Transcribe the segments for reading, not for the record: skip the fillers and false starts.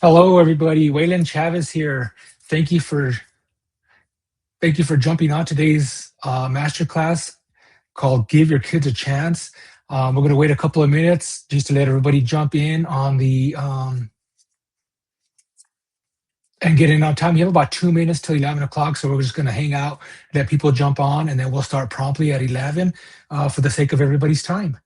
Hello, everybody. Waylon Chavez here. Thank you for thank you for jumping on today's masterclass called "Give Your Kids a Chance." We're going to wait a couple of minutes just to let everybody jump in on the and get in on time. We have about 2 minutes till 11 o'clock, so we're just going to hang out, let people jump on, and then we'll start promptly at 11 for the sake of everybody's time.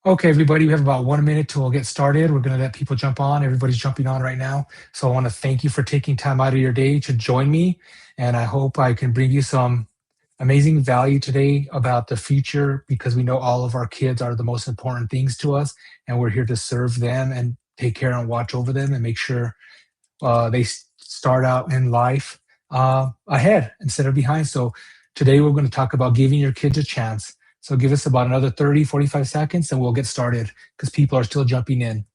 Okay, everybody, we have about 1 minute till we'll get started. We're going to let people jump on. Everybody's jumping on right now. So I want to thank you for taking time out of your day to join me. And I hope I can bring you some amazing value today about the future because we know all of our kids are the most important things to us. And we're here to serve them and take care and watch over them and make sure they start out in life ahead instead of behind. So today we're going to talk about giving your kids a chance. So give us about another 30, 45 seconds and we'll get started because people are still jumping in.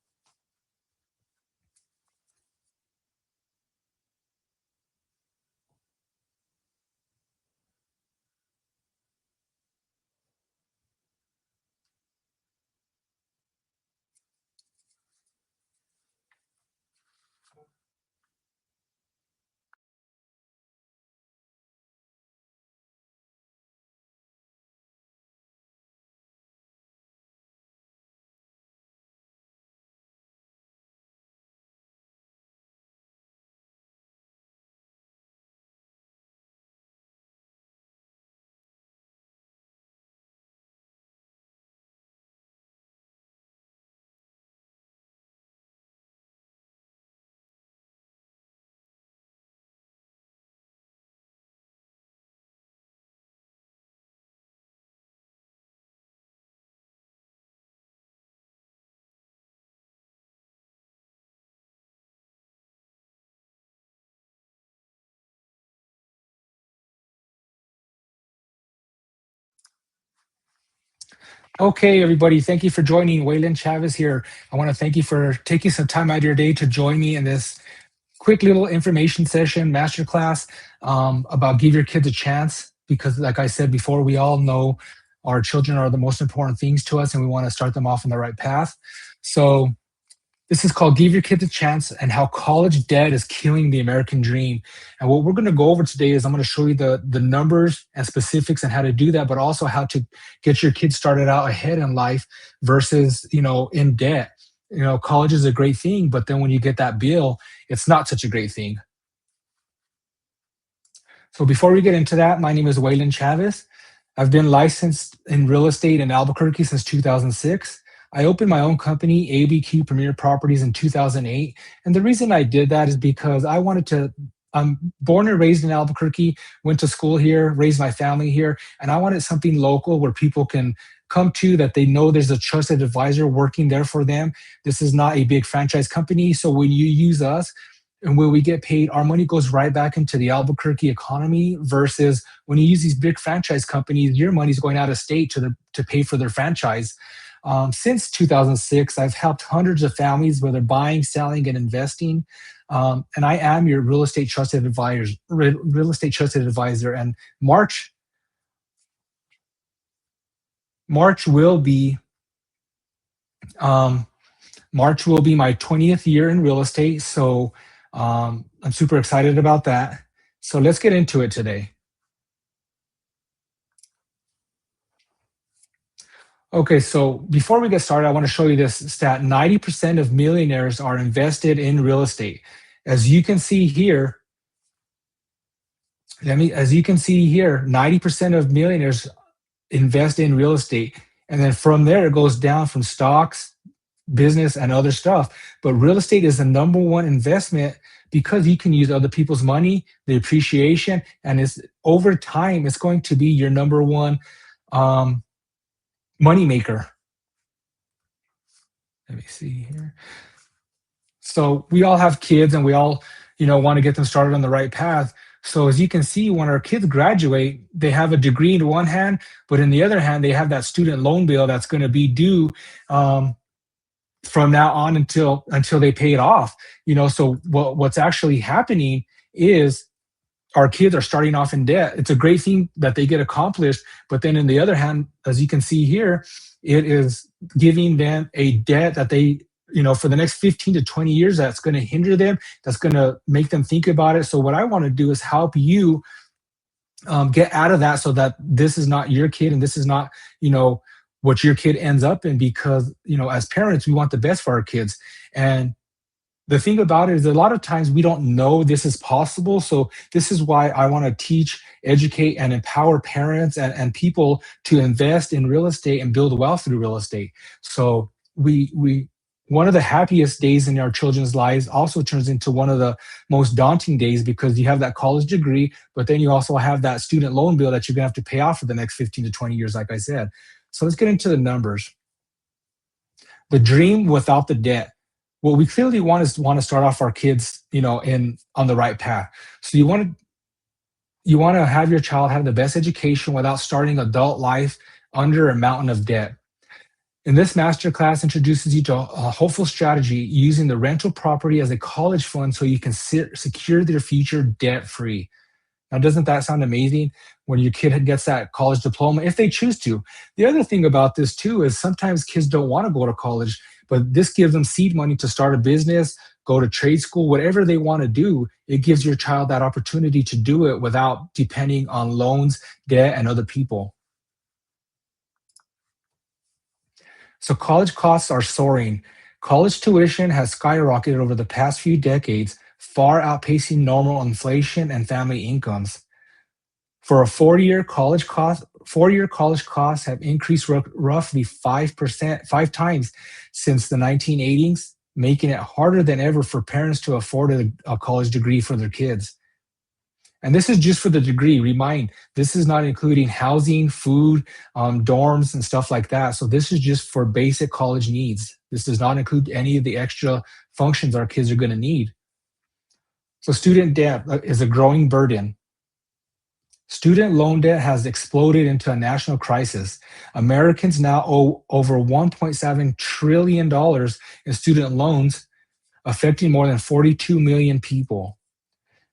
Okay, everybody, thank you for joining. Waylon Chavez here. I want to thank you for taking some time out of your day to join me in this quick little information session, masterclass about give your kids a chance. Because, like I said before, we all know our children are the most important things to us and we want to start them off on the right path. So, this is called Give Your Kids a Chance and How College Debt is Killing the American Dream. And what we're going to go over today is I'm going to show you the numbers and specifics and how to do that, but also how to get your kids started out ahead in life versus, in debt. College is a great thing, but then when you get that bill, it's not such a great thing. So before we get into that, my name is Waylon Chavez. I've been licensed in real estate in Albuquerque since 2006. I opened my own company, ABQ Premier Properties, in 2008. And the reason I did that is because I'm born and raised in Albuquerque, went to school here, raised my family here, and I wanted something local where people can come to that they know there's a trusted advisor working there for them. This is not a big franchise company. So when you use us, and when we get paid, our money goes right back into the Albuquerque economy versus when you use these big franchise companies, your money's going out of state to pay for their franchise. Since 2006, I've helped hundreds of families, whether buying, selling, and investing. And I am your real estate trusted advisor. And March will be um, March will be my 20th year in real estate. So I'm super excited about that. So let's get into it today. Okay, so before we get started, I want to show you this stat. 90% of millionaires are invested in real estate. As you can see here, as you can see here, 90% of millionaires invest in real estate. And then from there, it goes down from stocks, business, and other stuff. But real estate is the number one investment because you can use other people's money, the appreciation, and it's over time, it's going to be your number one um, money maker. Let me see here. So we all have kids and we all, want to get them started on the right path. So as you can see, when our kids graduate, they have a degree in one hand, but in the other hand, they have that student loan bill that's going to be due um, from now on until they pay it off. So what's actually happening is our kids are starting off in debt. It's a great thing that they get accomplished, but then in the other hand, as you can see here, it is giving them a debt that they, for the next 15 to 20 years, that's going to hinder them, that's going to make them think about it. So what I want to do is help you get out of that so that this is not your kid and this is not, what your kid ends up in, because, as parents, we want the best for our kids. And the thing about it is a lot of times we don't know this is possible. So this is why I want to teach, educate, and empower parents and people to invest in real estate and build wealth through real estate. So we one of the happiest days in our children's lives also turns into one of the most daunting days, because you have that college degree, but then you also have that student loan bill that you're going to have to pay off for the next 15 to 20 years, like I said. So let's get into the numbers. The dream without the debt. What we clearly want to start off our kids, in on the right path. So you want to have your child have the best education without starting adult life under a mountain of debt. And this masterclass introduces you to a hopeful strategy using the rental property as a college fund so you can secure their future debt free. Now, doesn't that sound amazing when your kid gets that college diploma, if they choose to? The other thing about this, too, is sometimes kids don't want to go to college, but this gives them seed money to start a business, go to trade school, whatever they want to do. It gives your child that opportunity to do it without depending on loans, debt, and other people. So college costs are soaring. College tuition has skyrocketed over the past few decades, far outpacing normal inflation and family incomes. For a 4-year college costs have increased roughly 5%, 5 times since the 1980s, making it harder than ever for parents to afford a college degree for their kids. And this is just for the degree. Remind, this is not including housing, food, dorms, and stuff like that. So this is just for basic college needs. This does not include any of the extra functions our kids are going to need. So student debt is a growing burden. Student loan debt has exploded into a national crisis. Americans now owe over $1.7 trillion in student loans, affecting more than 42 million people.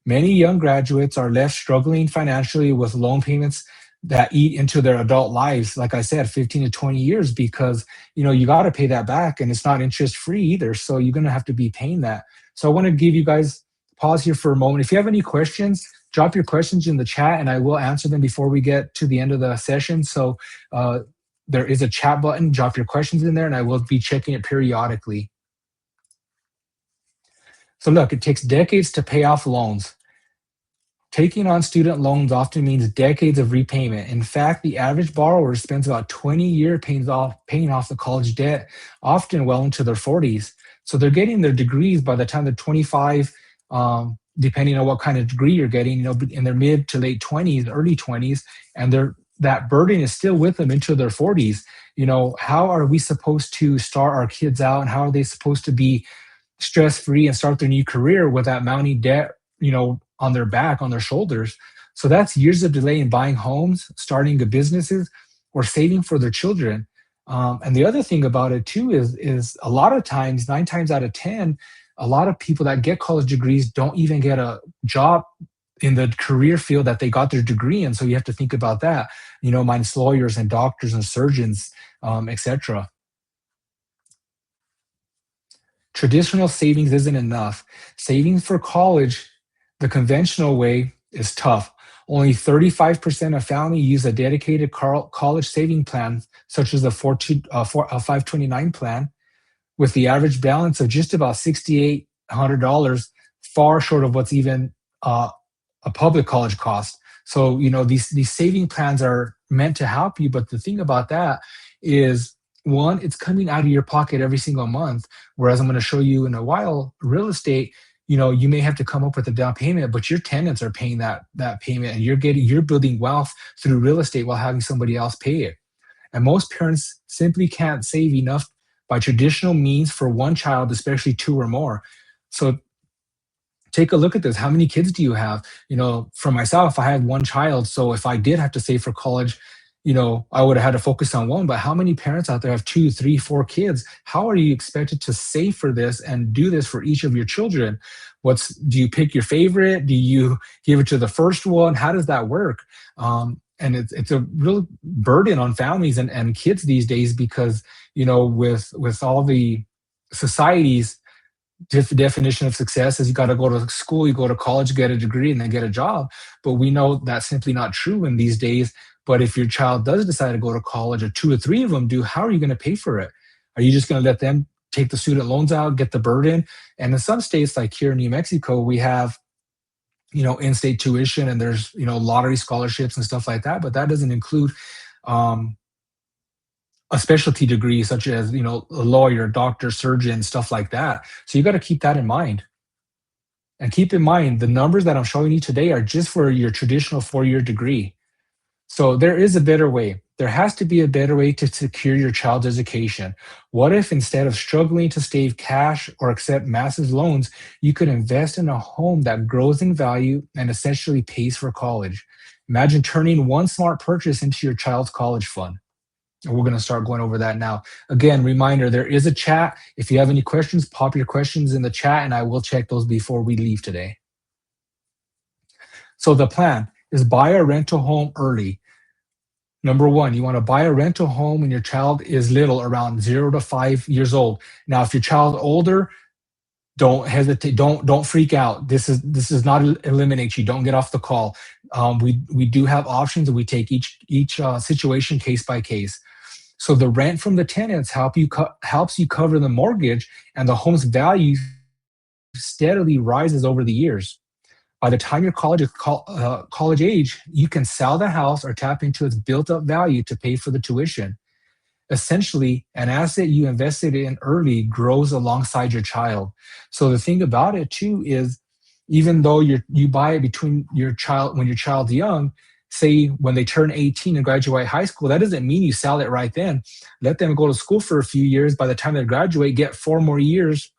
Many young graduates are left struggling financially with loan payments that eat into their adult lives. Like I said, 15 to 20 years, because you got to pay that back, and it's not interest free either. So you're going to have to be paying that. So I want to give you guys pause here for a moment. If you have any questions, drop your questions in the chat and I will answer them before we get to the end of the session. So there is a chat button. Drop your questions in there and I will be checking it periodically. So look, it takes decades to pay off loans. Taking on student loans often means decades of repayment. In fact, the average borrower spends about 20 years paying off the college debt, often well into their 40s. So they're getting their degrees by the time they're 25, depending on what kind of degree you're getting, in their mid to late 20s, early 20s, and that burden is still with them into their 40s. How are we supposed to start our kids out, and how are they supposed to be stress-free and start their new career with that mounting debt, on their back, on their shoulders? So that's years of delay in buying homes, starting good businesses, or saving for their children. And the other thing about it too is a lot of times, 9 times out of 10, a lot of people that get college degrees don't even get a job in the career field that they got their degree in. So you have to think about that, minus lawyers and doctors and surgeons, etc. Traditional savings isn't enough. Saving for college, the conventional way, is tough. Only 35% of families use a dedicated college saving plan, such as the 529 plan, with the average balance of just about $6,800, far short of what's even uh, a public college cost. So, these saving plans are meant to help you, but the thing about that is, one, it's coming out of your pocket every single month. Whereas I'm going to show you in a while, real estate, you may have to come up with a down payment, but your tenants are paying that payment, and you're building wealth through real estate while having somebody else pay it. And most parents simply can't save enough by traditional means for one child, especially two or more. So take a look at this. How many kids do you have? For myself, I had one child. So if I did have to save for college, I would have had to focus on one. But how many parents out there have two, three, four kids? How are you expected to save for this and do this for each of your children? Do you pick your favorite? Do you give it to the first one? How does that work? And it's a real burden on families and kids these days because, with all the societies definition of success is you got to go to school, you go to college, get a degree, and then get a job. But we know that's simply not true in these days. But if your child does decide to go to college, or two or three of them do, how are you going to pay for it? Are you just going to let them take the student loans out, get the burden? And in some states, like here in New Mexico, we have in-state tuition, and there's lottery scholarships and stuff like that. But that doesn't include um, a specialty degree such as a lawyer, doctor, surgeon, stuff like that. So you got to keep that in mind. And keep in mind, the numbers that I'm showing you today are just for your traditional 4-year degree. So there is a better way. There has to be a better way to secure your child's education. What if instead of struggling to save cash or accept massive loans, you could invest in a home that grows in value and essentially pays for college? Imagine turning one smart purchase into your child's college fund. And we're going to start going over that now. Again, reminder, there is a chat. If you have any questions, pop your questions in the chat and I will check those before we leave today. So the plan is buy a rental home early. Number one, you want to buy a rental home when your child is little, around 0 to 5 years old. Now, if your child older, don't hesitate. Don't freak out. This is not eliminate you. Don't get off the call. We do have options, and we take each situation case by case. So the rent from the tenants helps you cover the mortgage, and the home's value steadily rises over the years. By the time your college age, you can sell the house or tap into its built-up value to pay for the tuition. Essentially, an asset you invested in early grows alongside your child. So the thing about it too is, even though you buy it between when your child's young, say when they turn 18 and graduate high school, that doesn't mean you sell it right then. Let them go to school for a few years. By the time they graduate, get 4 more years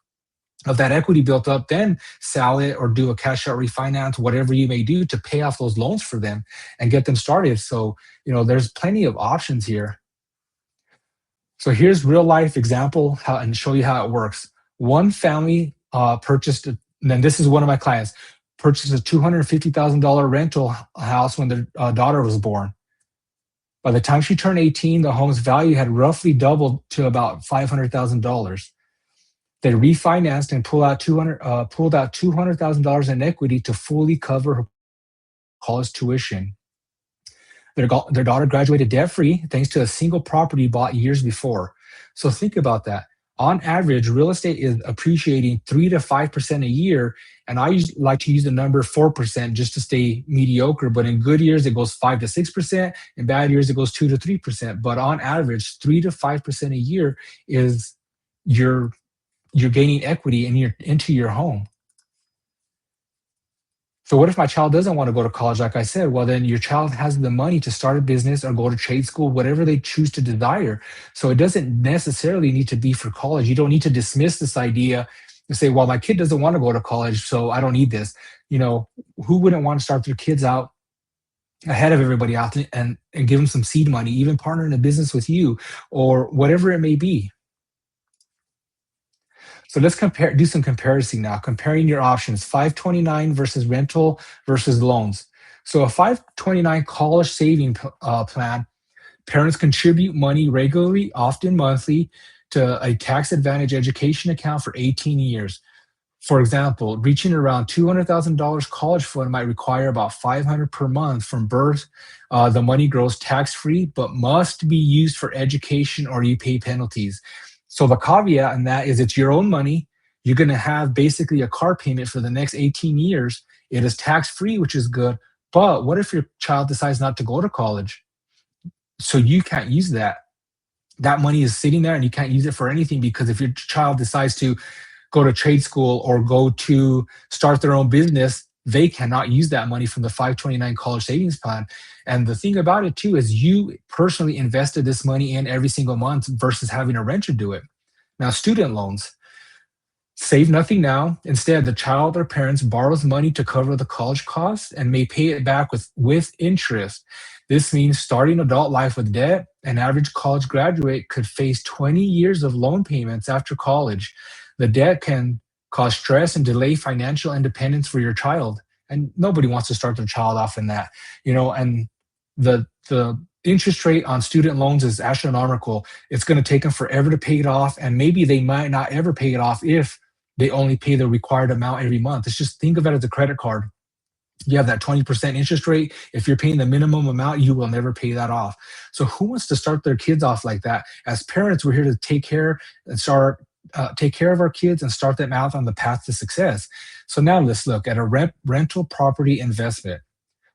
of that equity built up, then sell it or do a cash out refinance, whatever you may do to pay off those loans for them and get them started. So, there's plenty of options here. So here's real life example and show you how it works. One family purchased, and then this is one of my clients, purchased a $250,000 rental house when their daughter was born. By the time she turned 18, the home's value had roughly doubled to about $500,000. They refinanced and pulled out $200,000 in equity to fully cover her college tuition. Their daughter graduated debt-free thanks to a single property bought years before. So think about that. On average, real estate is appreciating 3 to 5% a year, and I like to use the number 4% just to stay mediocre. But in good years, it goes 5 to 6%. In bad years, it goes 2 to 3%. But on average, 3 to 5% a year is you're gaining equity into your home. So what if my child doesn't want to go to college, like I said? Well, then your child has the money to start a business or go to trade school, whatever they choose to desire. So it doesn't necessarily need to be for college. You don't need to dismiss this idea and say, well, my kid doesn't want to go to college, so I don't need this. Who wouldn't want to start their kids out ahead of everybody else and give them some seed money, even partner in a business with you or whatever it may be? So let's do some comparison now, comparing your options, 529 versus rental versus loans. So a 529 college saving plan, parents contribute money regularly, often monthly. to a tax advantage education account for 18 years. For example, reaching around $200,000 college fund might require about 500 per month from birth. The money grows tax free, but must be used for education or you pay penalties. So the caveat in that is it's your own money. You're going to have basically a car payment for the next 18 years. It is tax free, which is good. But what if your child decides not to go to college? So you can't use that. That money is sitting there and you can't use it for anything because if your child decides to go to trade school or go to start their own business, they cannot use that money from the 529 college savings plan. And the thing about it too is you personally invested this money in every single month versus having a renter do it. Now, student loans. Save nothing now. Instead, the child or parents borrows money to cover the college costs and may pay it back with interest. This means starting adult life with debt. An average college graduate could face 20 years of loan payments after college. The debt can cause stress and delay financial independence for your child. And nobody wants to start their child off in that, and the interest rate on student loans is astronomical. It's going to take them forever to pay it off. And maybe they might not ever pay it off if they only pay the required amount every month. It's just think of it as a credit card. You have that 20% interest rate. If you're paying the minimum amount, you will never pay that off. So who wants to start their kids off like that? As parents, we're here to take care of our kids and start them out on the path to success. So now let's look at a rental property investment.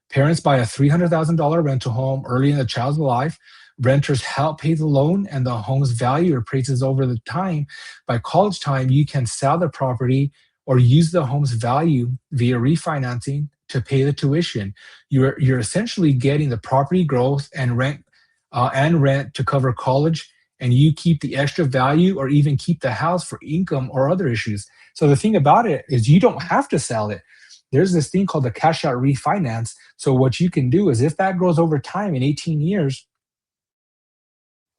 Parents buy a $300,000 rental home early in the child's life. Renters help pay the loan and the home's value appraises over the time. By college time, you can sell the property or use the home's value via refinancing to pay the tuition. You're essentially getting the property growth and rent to cover college, and you keep the extra value or even keep the house for income or other issues. So the thing about it is you don't have to sell it. There's this thing called the cash out refinance. So what you can do is if that grows over time in 18 years,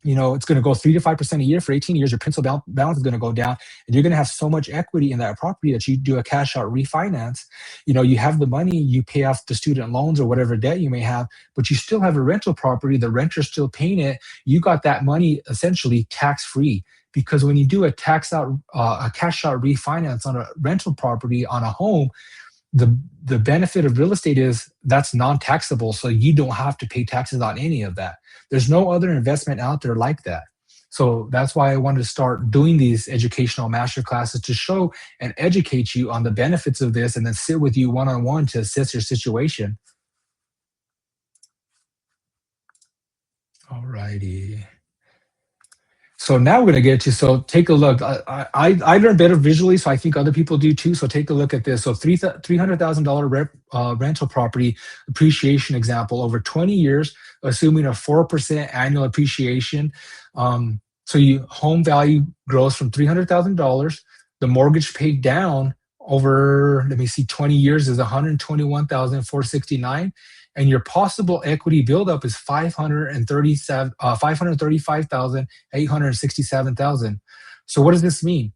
it's going to go 3 to 5% a year for 18 years. Your principal balance is going to go down, and you're going to have so much equity in that property that you do a cash out refinance. You have the money, you pay off the student loans or whatever debt you may have, but you still have a rental property. The renter's still paying it. You got that money essentially tax free. Because when you do a cash out refinance on a rental property on a home, the benefit of real estate is that's non-taxable, so you don't have to pay taxes on any of that. There's no other investment out there like that. So that's why I wanted to start doing these educational master classes to show and educate you on the benefits of this and then sit with you one-on-one to assess your situation. All righty. So now we're going to get to, so take a look. I learn better visually, so I think other people do too. So take a look at this. So $300,000 rental property appreciation example over 20 years, assuming a 4% annual appreciation. So home value grows from $300,000. The mortgage paid down over, 20 years is $121,469. And your possible equity buildup is $535,867,000. So what does this mean?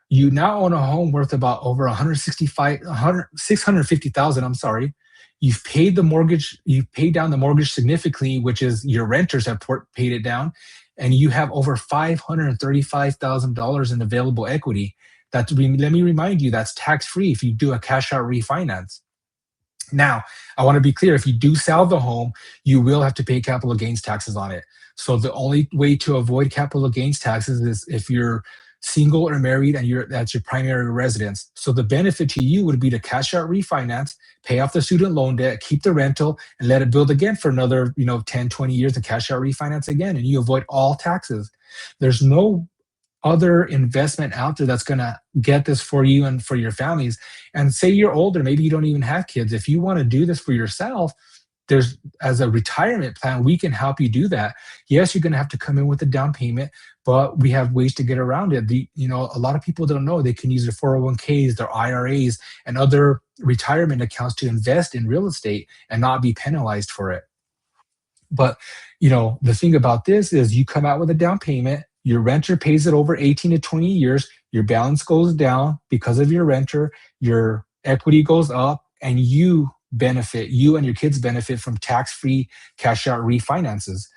You now own a home worth about over 650,000. I'm sorry. You've paid down the mortgage significantly, which is your renters have paid it down, and you have over $535,000 in available equity. Let me remind you, that's tax free if you do a cash out refinance. Now, I want to be clear, if you do sell the home, you will have to pay capital gains taxes on it. So the only way to avoid capital gains taxes is if you're single or married and that's your primary residence. So the benefit to you would be to cash out refinance, pay off the student loan debt, keep the rental, and let it build again for another 10, 20 years to cash out refinance again, and you avoid all taxes. There's no other investment out there that's going to get this for you and for your families. And say you're older, maybe you don't even have kids. If you want to do this for yourself, as a retirement plan, we can help you do that. Yes, you're going to have to come in with a down payment, but we have ways to get around it. A lot of people don't know they can use their 401ks, their IRAs, and other retirement accounts to invest in real estate and not be penalized for it. But, the thing about this is you come out with a down payment, your renter pays it over 18 to 20 years, your balance goes down because of your renter, your equity goes up, and you and your kids benefit from tax-free cash out refinances.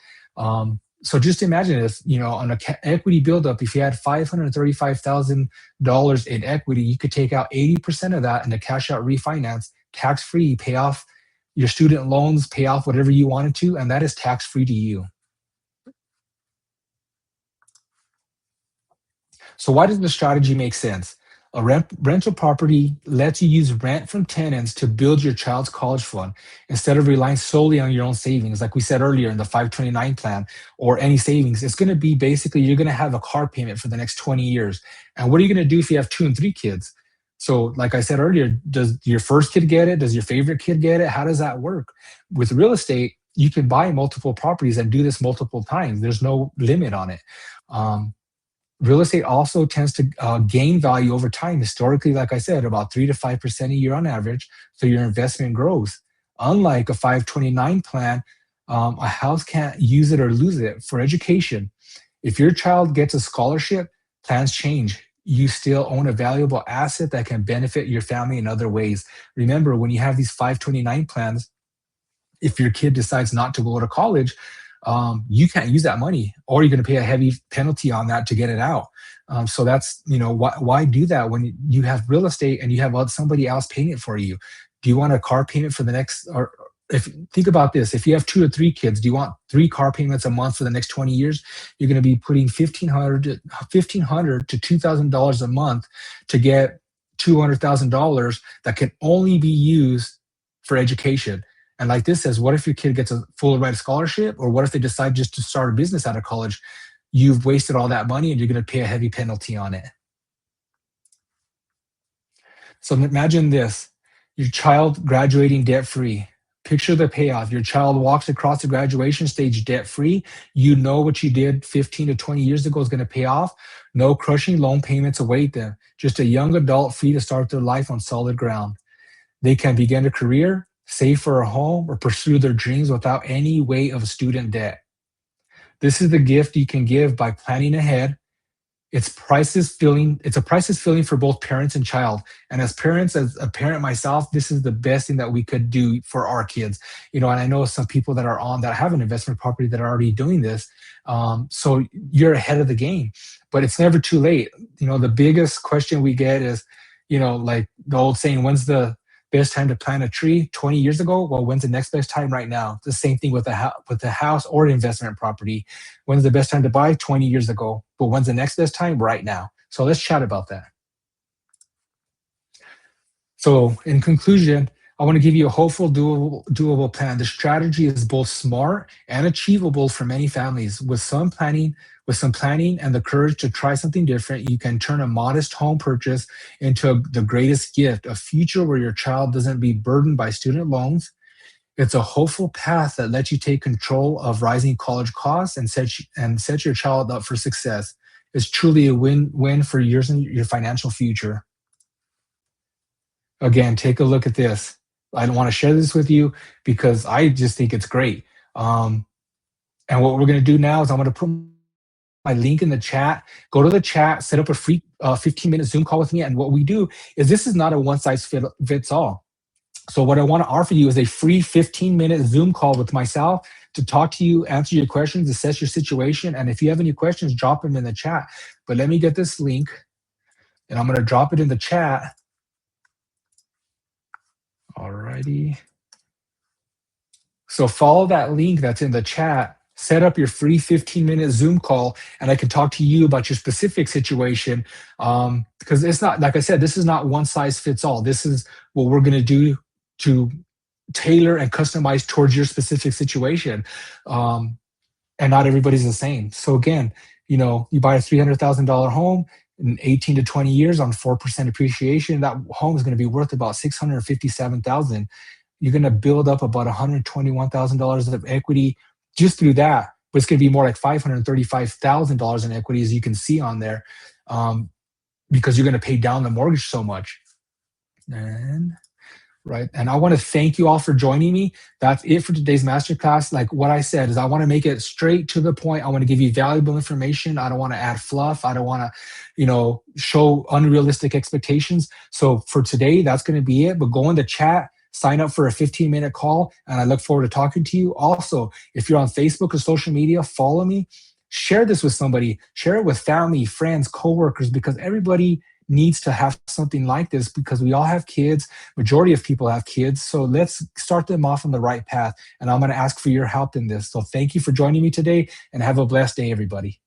So just imagine this, on a equity buildup, if you had $535,000 in equity, you could take out 80% of that in a cash out refinance, tax free, pay off your student loans, pay off whatever you wanted to, and that is tax free to you. So why does the strategy make sense? A rental property lets you use rent from tenants to build your child's college fund instead of relying solely on your own savings. Like we said earlier in the 529 plan or any savings, it's going to be basically you're going to have a car payment for the next 20 years. And what are you going to do if you have 2 and 3 kids? So, like I said earlier, does your first kid get it? Does your favorite kid get it? How does that work? With real estate, you can buy multiple properties and do this multiple times. There's no limit on it. Um, Real estate also tends to gain value over time. Historically, like I said, about 3 to 5% a year on average. So your investment grows. Unlike a 529 plan, a house can't use it or lose it for education. If your child gets a scholarship, plans change. You still own a valuable asset that can benefit your family in other ways. Remember, when you have these 529 plans, if your kid decides not to go to college, you can't use that money, or you're going to pay a heavy penalty on that to get it out. So that's why do that when you have real estate and you have somebody else paying it for you? Do you want a car payment for the next? Or if think about this, if you have 2 or 3 kids, do you want 3 car payments a month for the next 20 years? You're going to be putting $1,500 to $2,000 a month to get $200,000 that can only be used for education. And like this says, what if your kid gets a full ride scholarship? Or what if they decide just to start a business out of college? You've wasted all that money and you're going to pay a heavy penalty on it. So imagine this, your child graduating debt free. Picture the payoff. Your child walks across the graduation stage debt free. You know what you did 15 to 20 years ago is going to pay off. No crushing loan payments await them. Just a young adult free to start their life on solid ground. They can begin a career, save for a home, or pursue their dreams without any weight of student debt. This is the gift you can give by planning ahead. It's a priceless feeling for both parents and child. And as parents, as a parent myself, this is the best thing that we could do for our kids. And I know some people that are on that have an investment property that are already doing this. So you're ahead of the game, but it's never too late. The biggest question we get is, like the old saying, when's the best time to plant a tree? 20 years ago? Well, when's the next best time right now? The same thing with the house or investment property. When's the best time to buy? 20 years ago. But when's the next best time? Right now. So let's chat about that. So in conclusion, I want to give you a hopeful, doable plan. The strategy is both smart and achievable for many families. With some planning and the courage to try something different, you can turn a modest home purchase into the greatest gift, a future where your child doesn't be burdened by student loans. It's a hopeful path that lets you take control of rising college costs and set your child up for success. It's truly a win-win for yours and your financial future. Again, take a look at this. I don't want to share this with you because I just think it's great. And what we're going to do now is I'm going to put my link in the chat. Go to the chat, set up a free 15-minute Zoom call with me. And what we do is this is not a one-size-fits all. So what I want to offer you is a free 15-minute Zoom call with myself to talk to you, answer your questions, assess your situation. And if you have any questions, drop them in the chat. But let me get this link, and I'm going to drop it in the chat. All righty. So follow that link that's in the chat, set up your free 15-minute Zoom call, and I can talk to you about your specific situation. Because it's not, like I said, this is not one size fits all. This is what we're going to do to tailor and customize towards your specific situation. And not everybody's the same. So again, you buy a $300,000 home in 18 to 20 years on 4% appreciation, that home is going to be worth about $657,000. You're going to build up about $121,000 of equity just through that, but it's going to be more like $535,000 in equity, as you can see on there, because you're going to pay down the mortgage so much. And I want to thank you all for joining me. That's it for today's masterclass. Like what I said is I want to make it straight to the point. I want to give you valuable information. I don't want to add fluff. I don't want to, show unrealistic expectations. So for today, that's going to be it. But go in the chat, sign up for a 15-minute call, and I look forward to talking to you. Also, if you're on Facebook or social media, follow me. Share this with somebody. Share it with family, friends, coworkers, because everybody needs to have something like this because we all have kids. Majority of people have kids. So let's start them off on the right path. And I'm going to ask for your help in this. So thank you for joining me today and have a blessed day, everybody.